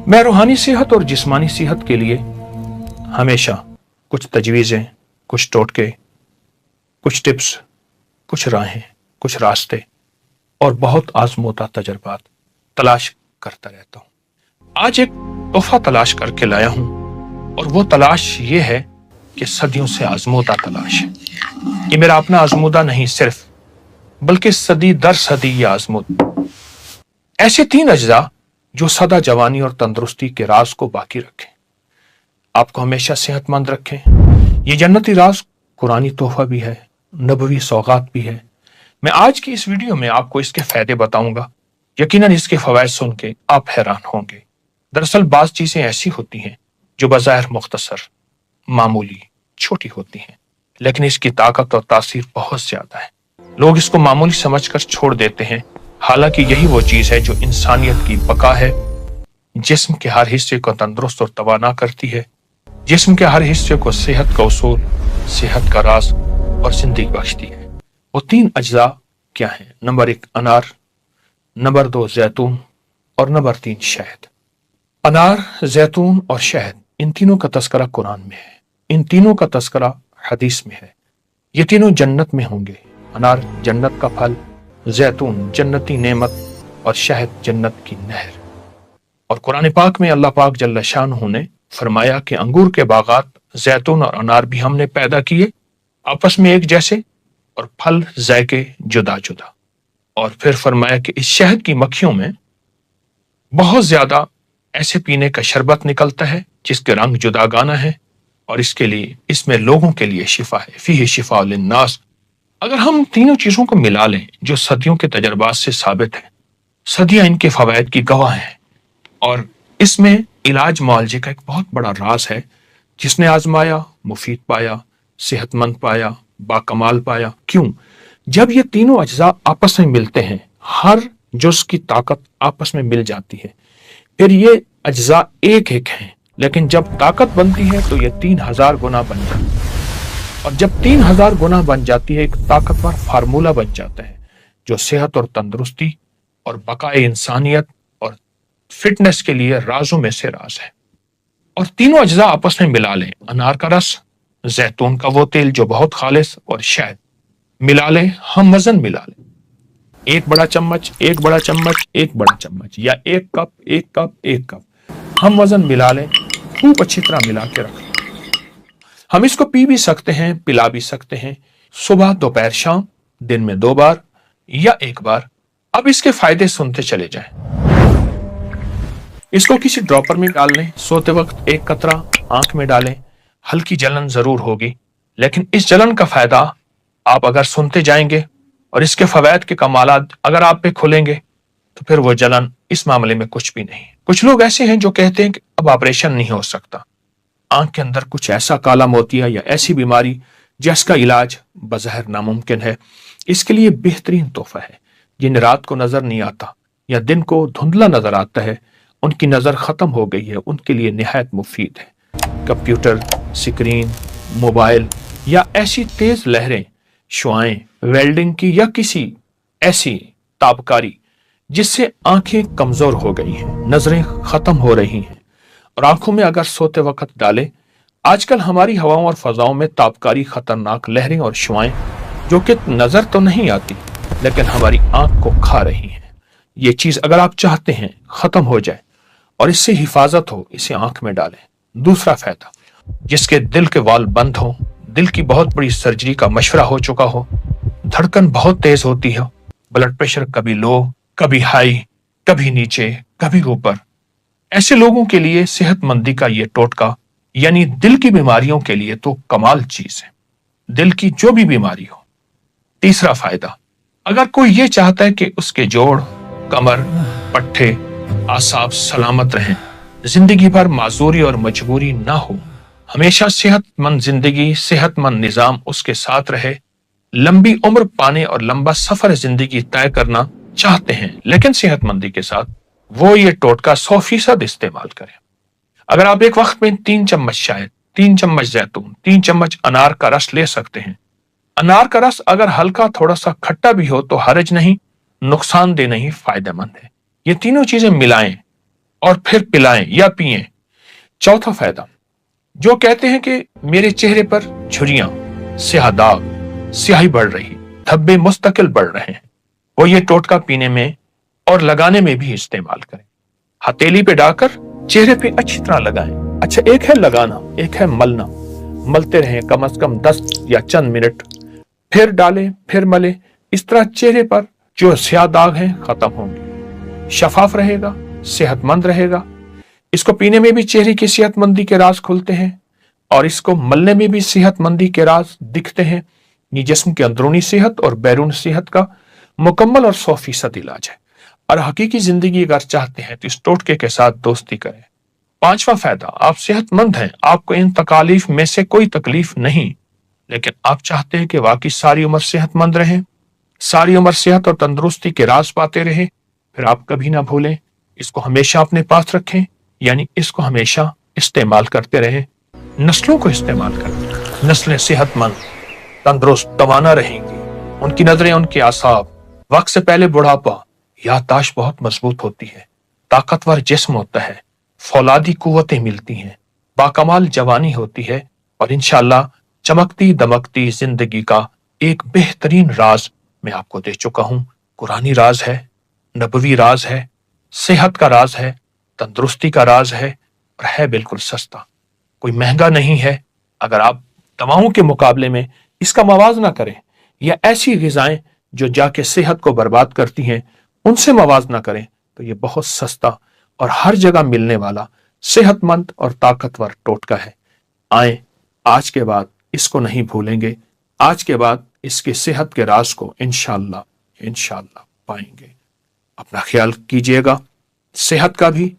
मैं रूहानी सेहत और जिस्मानी सेहत के लिए हमेशा कुछ तजवीज़ें, कुछ टोटके, कुछ टिप्स, कुछ राहें, कुछ रास्ते और बहुत आजमूदा तजर्बात तलाश करता रहता हूँ। आज एक तोहफा तलाश करके लाया हूँ और वो तलाश ये है कि सदियों से आजमूदा तलाश है। ये मेरा अपना आजमूदा नहीं सिर्फ, बल्कि सदी दर सदी ये आजमूद। ऐसे 3 अज्जा जो सदा जवानी और तंदुरुस्ती के राज को बाकी रखें, आपको हमेशा सेहतमंद रखें। ये जन्नती राज कुरानी तोहफा भी है, नबवी सौगात भी है। मैं आज की इस वीडियो में आपको इसके फायदे बताऊंगा। यकीनन इसके फवायद सुन के आप हैरान होंगे। दरअसल बाज चीजें ऐसी होती हैं जो बज़ाहिर मुख्तसर, मामूली, छोटी होती हैं, लेकिन इसकी ताकत और तासीर बहुत ज्यादा है। लोग इसको मामूली समझकर छोड़ देते हैं, हालांकि यही वो चीज है जो इंसानियत की बका है, जिस्म के हर हिस्से को तंदुरुस्त और तवाना करती है, जिस्म के हर हिस्से को सेहत का उसूल, सेहत का राज और जिंदगी बख्शती है। वो 3 अज्जा क्या हैं? नंबर 1 अनार, नंबर 2 जैतून और नंबर 3 शहद। अनार, जैतून और शहद, इन तीनों का तस्करा कुरान में है, इन तीनों का तस्करा हदीस में है। ये तीनों जन्नत में होंगे। अनार जन्नत का फल, जैतून जन्नती नेमत और शहद जन्नत की नहर। और कुरान पाक में अल्लाह पाक जल्ल शानहू ने फरमाया कि अंगूर के बागात जैतून और अनार भी हमने पैदा किए, आपस में एक जैसे और फल जायके जुदा जुदा। और फिर फरमाया कि इस शहद की मक्खियों में बहुत ज्यादा ऐसे पीने का शरबत निकलता है जिसके रंग जुदागाना है और इसके लिए, इसमें लोगों के लिए शिफा है, फीही शिफा लिन्नास। अगर हम तीनों चीजों को मिला लें जो सदियों के तजर्बात से साबित है, सदियां इनके फवायद की गवाह हैं, और इसमें इलाज मुआलजे का एक बहुत बड़ा राज है। जिसने आजमाया मुफीद पाया, सेहतमंद पाया, बाकमाल पाया। क्यों? जब ये तीनों अज्जा आपस में मिलते हैं, हर जुज़ की ताकत आपस में मिल जाती है। फिर ये अज्जा एक एक हैं, लेकिन जब ताकत बनती है तो ये 3000 गुना बन जाती है, और जब 3000 गुना बन जाती है, एक ताकतवर फार्मूला बन जाता है जो सेहत और तंदुरुस्ती और बकाए इंसानियत और फिटनेस के लिए राजों में से राज है। और तीनों अज्जा आपस में मिला लें, अनार का रस, जैतून का वो तेल जो बहुत खालिस, और शहद मिला लें, हम वजन मिला लें, 1 बड़ा चम्मच, 1 बड़ा चम्मच, 1 बड़ा चम्मच, या 1 कप, 1 कप, 1 कप, हम वजन मिला लें, खूब अच्छी तरह मिला के रख लें। हम इसको पी भी सकते हैं, पिला भी सकते हैं, सुबह, दोपहर, शाम, दिन में 2 बार या 1 बार। अब इसके फायदे सुनते चले जाएं। इसको किसी ड्रॉपर में डाल लें, सोते वक्त 1 कतरा आंख में डालें। हल्की जलन जरूर होगी, लेकिन इस जलन का फायदा आप अगर सुनते जाएंगे और इसके फवायद के कमालात अगर आप पे खुलेंगे तो फिर वो जलन इस मामले में कुछ भी नहीं। कुछ लोग ऐसे हैं जो कहते हैं कि अब ऑपरेशन नहीं हो सकता, आंख के अंदर कुछ ऐसा काला मोतिया या ऐसी बीमारी जिसका इलाज बज़ाहिर नामुमकिन है। इसके लिए बेहतरीन तोहफा है। जिन रात को नजर नहीं आता या दिन को धुंधला नजर आता है, उनकी नजर खत्म हो गई है, उनके लिए निहायत मुफीद है। कंप्यूटर स्क्रीन, मोबाइल या ऐसी तेज लहरें, शुआएं, वेल्डिंग की या किसी ऐसी ताबकारी जिससे आंखें कमजोर हो गई हैं, नजरें खत्म हो रही हैं, और आंखों में अगर सोते वक्त डालें। आजकल हमारी हवाओं और फजाओं में ताबकारी, खतरनाक लहरें और शुआएं जो कि नजर तो नहीं आती लेकिन हमारी आंख को खा रही हैं। ये चीज अगर आप चाहते हैं खत्म हो जाए और इससे हिफाजत हो, इसे आंख में डालें। दूसरा फायदा, जिसके दिल के वाल्व बंद हो, दिल की बहुत बड़ी सर्जरी का मशवरा हो चुका हो, धड़कन बहुत तेज होती हो, ब्लड प्रेशर कभी लो, कभी हाई, कभी नीचे, कभी ऊपर, ऐसे लोगों के लिए सेहतमंदी का ये टोटका, यानी दिल की बीमारियों के लिए तो कमाल चीज है, दिल की जो भी बीमारी हो। तीसरा फायदा, अगर कोई ये चाहता है कि उसके जोड़, कमर, पट्टे, आसाब सलामत रहें, जिंदगी भर माजूरी और मजबूरी ना हो, हमेशा सेहतमंद जिंदगी, सेहतमंद निजाम उसके साथ रहे, लंबी उम्र पाने और लंबा सफर जिंदगी तय करना चाहते हैं लेकिन सेहतमंदी के साथ, वो ये टोटका 100% इस्तेमाल करें। अगर आप एक वक्त में 3 चम्मच शायद, 3 चम्मच जैतून, 3 चम्मच अनार का रस ले सकते हैं। अनार का रस अगर हल्का थोड़ा सा खट्टा भी हो तो हरज नहीं, नुकसानदेह नहीं, फायदेमंद है। ये तीनों चीजें मिलाएं और फिर पिलाएं या पिएं। चौथा फायदा, जो कहते हैं कि मेरे चेहरे पर झुर्रियां, स्याह दाग, स्याही बढ़ रही, धब्बे मुस्तकिल बढ़ रहे हैं, वो ये टोटका पीने में और लगाने में भी इस्तेमाल करें। हथेली पे डालकर चेहरे पे अच्छी तरह लगाएं। अच्छा, एक है लगाना, एक है मलना। मलते रहें कम से कम 10 या चंद मिनट, फिर डालें, फिर मलें। इस तरह चेहरे पर जो स्याह दाग हैं खत्म होंगे, शफाफ रहेगा, सेहतमंद रहेगा। इसको पीने में भी चेहरे की सेहतमंदी के राज खुलते हैं और इसको मलने में भी सेहतमंदी के राज दिखते हैं। ये जिस्म की अंदरूनी सेहत और बैरून सेहत का मुकम्मल और 100% इलाज है। और हकीकी जिंदगी अगर चाहते हैं तो इस टोटके के साथ दोस्ती करें। पांचवा फायदा, आप सेहतमंद हैं, आपको इन तकालीफ में से कोई तकलीफ नहीं, लेकिन आप चाहते हैं कि वाकई सारी उम्र सेहतमंद रहें, सारी उम्र सेहत और तंदुरुस्ती के राज पाते रहें, फिर आप कभी ना भूलें, इसको हमेशा अपने पास रखें, यानी इसको हमेशा इस्तेमाल करते रहें। नस्लों को इस्तेमाल करें, नस्लें सेहतमंद, तंदुरुस्त, तवाना रहेंगी। उनकी नजरें, उनके आसाब, वक्त से पहले बुढ़ापा, याददाश्त बहुत मजबूत होती है, ताकतवर जिस्म होता है, फौलादी कुव्वतें मिलती हैं, बाकमाल जवानी होती है और इंशाअल्लाह चमकती दमकती जिंदगी का एक बेहतरीन राज मैं आपको दे चुका हूं। कुरानी राज है, नबवी राज है, सेहत का राज है, तंदुरुस्ती का राज है और है बिल्कुल सस्ता, कोई महंगा नहीं है। अगर आप दवाओं के मुकाबले में इसका मवाजना करें या ऐसी ग़िज़ाएं जो जाके सेहत को बर्बाद करती हैं उनसे मवाजना करें तो ये बहुत सस्ता और हर जगह मिलने वाला सेहतमंद और ताकतवर टोटका है। आए, आज के बाद इसको नहीं भूलेंगे, आज के बाद इसके सेहत के राज को इंशाअल्लाह पाएंगे। अपना ख्याल कीजिएगा, सेहत का भी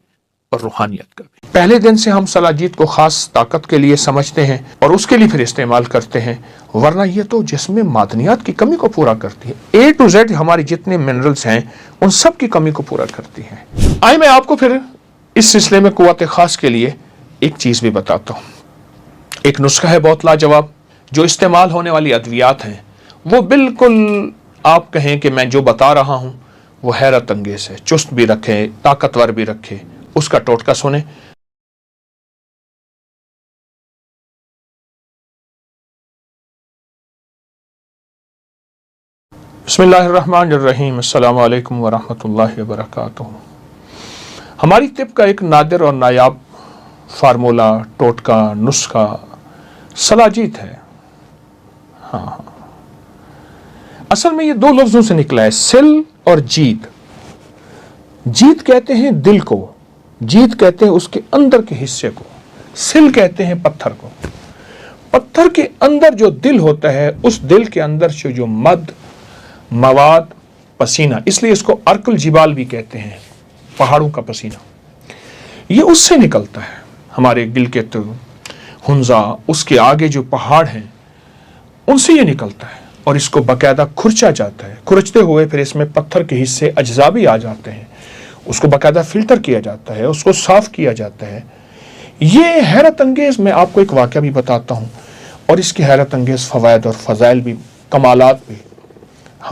और रूहानियत का भी। पहले दिन से हम सलाजीत को खास ताकत के लिए समझते हैं और उसके लिए फिर इस्तेमाल करते हैं, वरना ये तो जिसमें मादनियात की कमी को पूरा करती है। A to Z हमारे जितने मिनरल्स हैं उन सब की कमी को पूरा करती है। आइए मैं आपको फिर इस सिलसिले में कुव्वत खास के लिए एक चीज भी बताता हूँ। एक नुस्खा है बहुत लाजवाब, जो इस्तेमाल होने वाली अद्वियात हैं वो बिल्कुल आप कहें कि मैं जो बता रहा हूँ वो हैरत अंगेज है, चुस्त भी रखे, ताकतवर भी रखे। उसका टोटका सुने। बिस्मिल्लाहिर्रहमानिर्रहीम, अस्सलाम वालेकुम वरहमतुल्लाहि वबरकातुहू। हमारी तिब का एक नादिर और नायाब फार्मूला, टोटका, नुस्खा सलाजीत है। हाँ, असल में ये दो लफ्जों से निकला है, सिल और जीत। जीत कहते हैं दिल को, जीत कहते हैं उसके अंदर के हिस्से को, सिल कहते हैं पत्थर को। पत्थर के अंदर जो दिल होता है, उस दिल के अंदर से जो मवाद, पसीना, इसलिए इसको अर्कुल जिबाल भी कहते हैं, पहाड़ों का पसीना, ये उससे निकलता है। हमारे गिलगित, हुंजा, उसके आगे जो पहाड़ हैं उनसे ये निकलता है और इसको बाकायदा खुरचा जाता है। खुरचते हुए फिर इसमें पत्थर के हिस्से अज्जा भी आ जाते हैं, उसको बाकायदा फिल्टर किया जाता है, उसको साफ किया जाता है। ये हैरत अंगेज, मैं आपको एक वाक़या भी बताता हूँ और इसके हैरत अंगेज फ़वाइद और फ़ज़ाइल भी, कमालात भी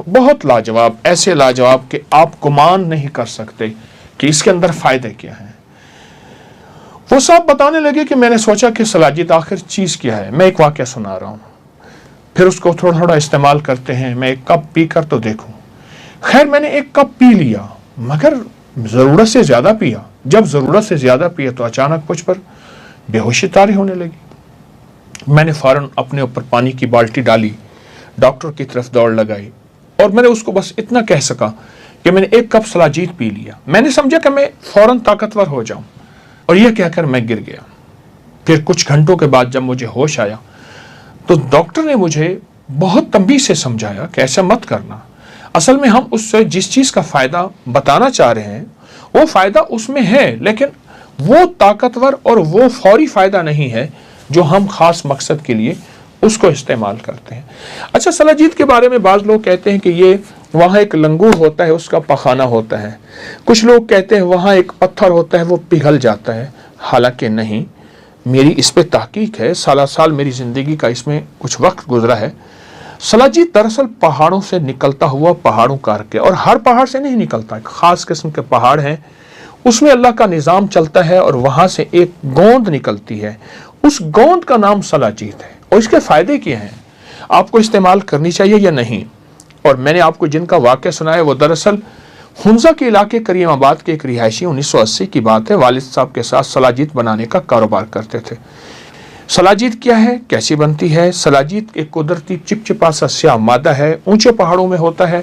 बहुत लाजवाब, ऐसे लाजवाब कि आप गुमान नहीं कर सकते कि इसके अंदर फ़ायदे क्या हैं। वो सब बताने लगे कि मैंने सोचा कि सलाजीत आखिर चीज़ क्या है। मैं एक वाक़या सुना रहा हूँ, फिर उसको थोड़ा थोड़ा इस्तेमाल करते हैं। मैं एक कप पी कर तो देखूँ। खैर, मैंने एक कप पी लिया, मगर ज़रूरत से ज़्यादा पिया। जब ज़रूरत से ज़्यादा पिया तो अचानक मुझ पर बेहोशी तारी होने लगी। मैंने फ़ौरन अपने ऊपर पानी की बाल्टी डाली, डॉक्टर की तरफ दौड़ लगाई और मैंने उसको बस इतना कह सका कि मैंने एक कप सलाजीत पी लिया। मैंने समझा कि मैं फ़ौरन ताकतवर हो जाऊं और यह कहकर मैं गिर गया। फिर कुछ घंटों के बाद जब मुझे होश आया तो डॉक्टर ने मुझे बहुत तंबीह से समझाया कि ऐसा मत करना। असल में हम उससे जिस चीज़ का फ़ायदा बताना चाह रहे हैं वो फ़ायदा उसमें है, लेकिन वो ताकतवर और वो फौरी फ़ायदा नहीं है जो हम ख़ास मकसद के लिए उसको इस्तेमाल करते हैं। अच्छा, सलाजीत के बारे में बाज़ लोग कहते हैं कि ये वहाँ एक लंगूर होता है, उसका पखाना होता है। कुछ लोग कहते हैं वहाँ एक पत्थर होता है, वो पिघल जाता है। हालांकि नहीं, मेरी इस पे तहकीक है, साल मेरी ज़िंदगी का इसमें कुछ वक्त गुजरा है। सलाजीत दरअसल पहाड़ों से निकलता हुआ पहाड़ों का अर्क है और हर पहाड़ से नहीं निकलता, ख़ास किस्म के पहाड़ हैं اس میں اللہ کا نظام چلتا ہے اور وہاں سے ایک گوند نکلتی ہے، اس گوند کا نام سلاجید ہے، اور اس کے فائدے کیا ہیں، آپ کو استعمال کرنی چاہیے یا نہیں۔ اور میں نے آپ کو جن کا واقعہ سنایا وہ دراصل ہنزا کے علاقے کریم آباد کے ایک رہائشی 1980 کی بات ہے، والد صاحب کے ساتھ سلاجید بنانے کا کاروبار کرتے تھے۔ سلاجید کیا ہے، کیسی بنتی ہے؟ سلاجید ایک قدرتی چپچپا سا سیاہ مادہ ہے، اونچے پہاڑوں میں ہوتا ہے،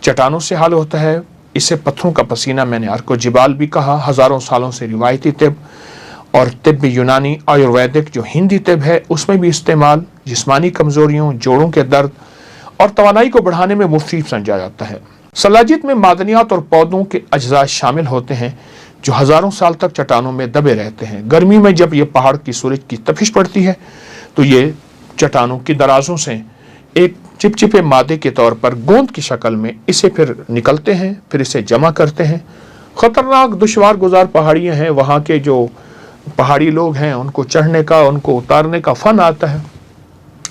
چٹانوں سے حل ہوتا ہے، اسے پتھروں کا پسینہ میں نے ارکو جبال بھی کہا۔ ہزاروں سالوں سے روایتی طب اور طب یونانی آیورویدک جو ہندی طب ہے اس میں بھی استعمال، جسمانی کمزوریوں، جوڑوں کے درد اور توانائی کو بڑھانے میں مفید سمجھا جاتا ہے۔ سلاجید میں معدنیات اور پودوں کے اجزاء شامل ہوتے ہیں جو ہزاروں سال تک چٹانوں میں دبے رہتے ہیں۔ گرمی میں جب یہ پہاڑ کی سورج کی تپش پڑتی ہے تو یہ چٹانوں کی درازوں سے ایک چپچپے مادے کے طور پر گوند کی شکل میں اسے پھر نکلتے ہیں، پھر اسے جمع کرتے ہیں۔ خطرناک دشوار گزار پہاڑیاں ہیں، وہاں کے جو پہاڑی لوگ ہیں ان کو چڑھنے کا، ان کو اتارنے کا فن آتا ہے۔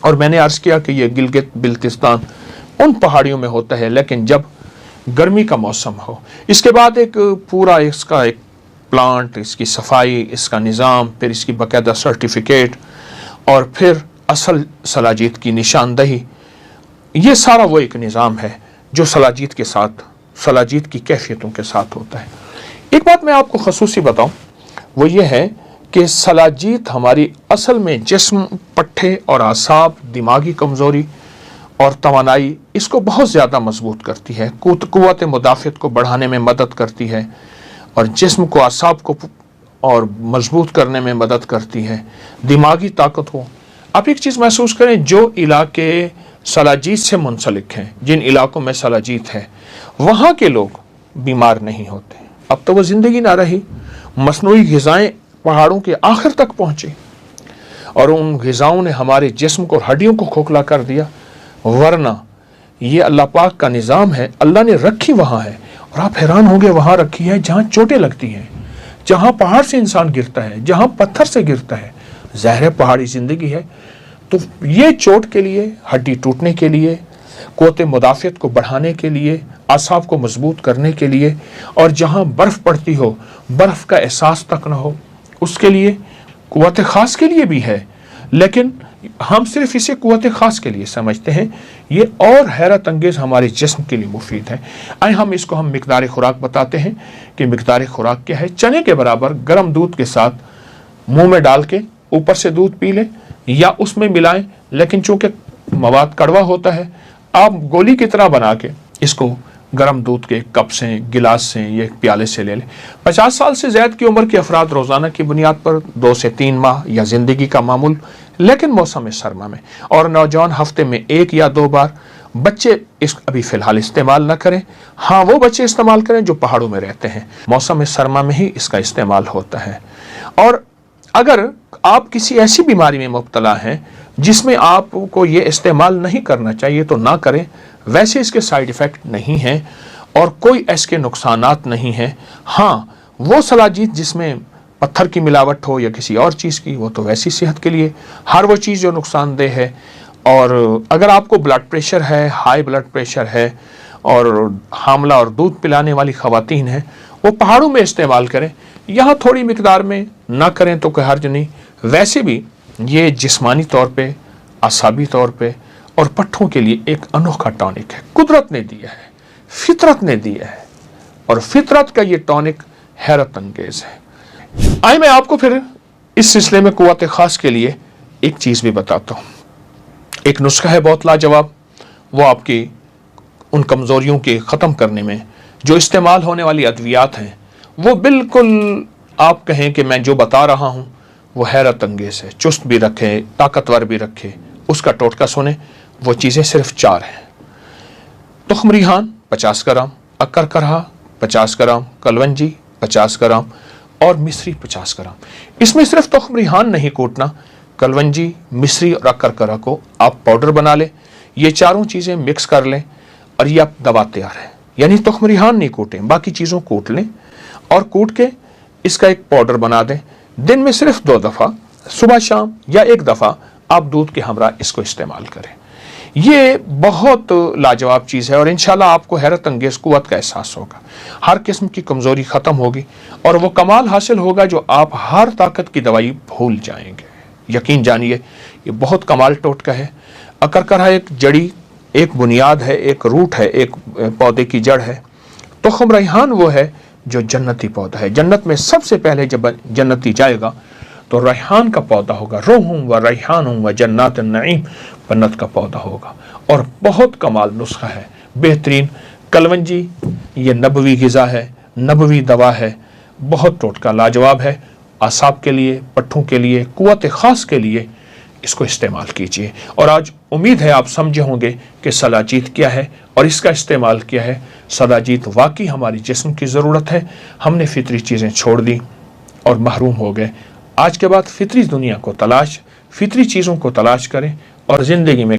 اور میں نے عرض کیا کہ یہ گلگت بلتستان ان پہاڑیوں میں ہوتا ہے، لیکن جب گرمی کا موسم ہو، اس کے بعد ایک پورا اس کا ایک پلانٹ، اس کی صفائی، اس کا نظام، پھر اس کی باقاعدہ سرٹیفکیٹ اور پھر اصل سلاجید کی نشاندہی، یہ سارا وہ ایک نظام ہے جو سلاجید کے ساتھ، سلاجید کی کیفیتوں کے ساتھ ہوتا ہے۔ ایک بات میں آپ کو خصوصی بتاؤں، وہ یہ ہے کہ سلاجید ہماری اصل میں جسم، پٹھے اور اعصاب، دماغی کمزوری اور توانائی اس کو بہت زیادہ مضبوط کرتی ہے، قوت مدافعت کو بڑھانے میں مدد کرتی ہے اور جسم کو، اعصاب کو اور مضبوط کرنے میں مدد کرتی ہے، دماغی طاقت کو۔ آپ ایک چیز محسوس کریں، جو علاقے سلاجید سے منسلک ہیں، جن علاقوں میں سلاجید ہے، وہاں کے لوگ بیمار نہیں ہوتے۔ اب تو وہ زندگی نہ رہی، مصنوعی غذائیں پہاڑوں کے آخر تک پہنچی اور ان غذاؤں نے ہمارے جسم کو، ہڈیوں کو کھوکھلا کر دیا، ورنہ یہ اللہ پاک کا نظام ہے، اللہ نے رکھی وہاں ہے۔ اور آپ حیران ہوں گے وہاں رکھی ہے جہاں چوٹیں لگتی ہیں، جہاں پہاڑ سے انسان گرتا ہے، جہاں پتھر سے گرتا ہے، ظاہر پہاڑی زندگی ہے۔ تو یہ چوٹ کے لیے، ہڈی ٹوٹنے کے لیے، قوت مدافعت کو بڑھانے کے لیے، اعصاب کو مضبوط کرنے کے لیے، اور جہاں برف پڑتی ہو، برف کا احساس تک نہ ہو، اس کے لیے، قوت خاص کے لیے بھی ہے، لیکن ہم صرف اسے قوت خاص کے لیے سمجھتے ہیں۔ یہ اور حیرت انگیز ہمارے جسم کے لیے مفید ہے۔ آئے ہم اس کو مقدار خوراک بتاتے ہیں کہ مقدار خوراک کیا ہے۔ چنے کے برابر گرم دودھ کے ساتھ منہ میں ڈال کے اوپر سے دودھ پی لیں یا اس میں ملائیں، لیکن چونکہ مواد کڑوا ہوتا ہے، آپ گولی کی طرح بنا کے اس کو گرم دودھ کے کپ سے، گلاس سے یا ایک پیالے سے لے لیں۔ 50 سال سے زائد کی عمر کے افراد روزانہ کی بنیاد پر 2 سے 3 ماہ یا زندگی کا معمول، لیکن موسم سرما میں، اور نوجوان ہفتے میں 1 یا 2 بار۔ بچے اس ابھی فی الحال استعمال نہ کریں، ہاں وہ بچے استعمال کریں جو پہاڑوں میں رہتے ہیں، موسم سرما میں ہی اس کا استعمال ہوتا ہے۔ اور اگر آپ کسی ایسی بیماری میں مبتلا ہیں جس میں آپ کو یہ استعمال نہیں کرنا چاہیے تو نہ کریں، ویسے اس کے سائیڈ ایفیکٹ نہیں ہیں اور کوئی اس کے نقصانات نہیں ہیں۔ ہاں وہ سلاجید جس میں پتھر کی ملاوٹ ہو یا کسی اور چیز کی، وہ تو ویسی صحت کے لیے، ہر وہ چیز جو نقصان دہ ہے۔ اور اگر آپ کو بلڈ پریشر ہے، ہائی بلڈ پریشر ہے اور حاملہ اور دودھ پلانے والی خواتین ہیں، وہ پہاڑوں میں استعمال کریں، یہاں تھوڑی مقدار میں نہ کریں تو کوئی حرج نہیں۔ ویسے بھی یہ جسمانی طور پہ، اعصابی طور پہ اور پٹھوں کے لیے ایک انوکھا ٹانک ہے، قدرت نے دیا ہے، فطرت نے دیا ہے، اور فطرت کا یہ ٹانک حیرت انگیز ہے۔ آئے میں آپ کو پھر اس سلسلے میں قوت خاص کے لیے ایک چیز بھی بتاتا ہوں۔ ایک نسخہ ہے بہت لاجواب، وہ آپ کی ان کمزوریوں کے ختم کرنے میں جو استعمال ہونے والی ادویات ہیں، وہ بالکل آپ کہیں کہ میں جو بتا رہا ہوں وہ حیرت انگیز ہے، چست بھی رکھے، طاقتور بھی رکھے۔ اس کا ٹوٹکا سنیں، وہ چیزیں صرف 4 ہیں۔ تخم ریحان 50 گرام، اکر کرہا 50 گرام، کلونجی 50 گرام اور مصری 50 گرام۔ اس میں صرف تخم ریحان نہیں کوٹنا، کلونجی، مصری اور اکر کرہ کو آپ پاؤڈر بنا لیں، یہ چاروں چیزیں مکس کر لیں اور یہ آپ دوا تیار ہے۔ یعنی تخم ریحان نہیں کوٹیں، باقی چیزوں کوٹ لیں اور کوٹ کے اس کا ایک پاؤڈر بنا دیں۔ دن میں صرف 2 دفعہ، صبح شام یا 1 دفعہ آپ دودھ کے ہمراہ اس کو استعمال کریں۔ یہ بہت لاجواب چیز ہے اور انشاءاللہ آپ کو حیرت انگیز قوت کا احساس ہوگا، ہر قسم کی کمزوری ختم ہوگی اور وہ کمال حاصل ہوگا جو آپ ہر طاقت کی دوائی بھول جائیں گے۔ یقین جانیے یہ بہت کمال ٹوٹکا ہے۔ اکرکرہ ایک جڑی، ایک بنیاد ہے، ایک روٹ ہے، ایک پودے کی جڑ ہے۔ تخم ریحان وہ ہے جو جنتی پودا ہے۔ جنت میں سب سے پہلے جب جنتی جائے گا تو ریحان کا پودا ہوگا، روح و ریحان و جنات النعیم، جنت کا پودا ہوگا اور بہت کمال نسخہ ہے، بہترین کلونجی۔ یہ نبوی غذا ہے، نبوی دوا ہے، بہت ٹوٹکا لاجواب ہے۔ اعصاب کے لیے، پٹھوں کے لیے، قوت خاص کے لیے اس کو استعمال کیجیے۔ اور آج امید ہے آپ سمجھے ہوں گے کہ سلاجیت کیا ہے اور اس کا استعمال کیا ہے۔ سلاجیت واقعی ہماری جسم کی ضرورت ہے۔ ہم نے فطری چیزیں چھوڑ دی اور محروم ہو گئے۔ آج کے بعد فطری دنیا کو تلاش، فطری چیزوں کو تلاش کریں اور زندگی میں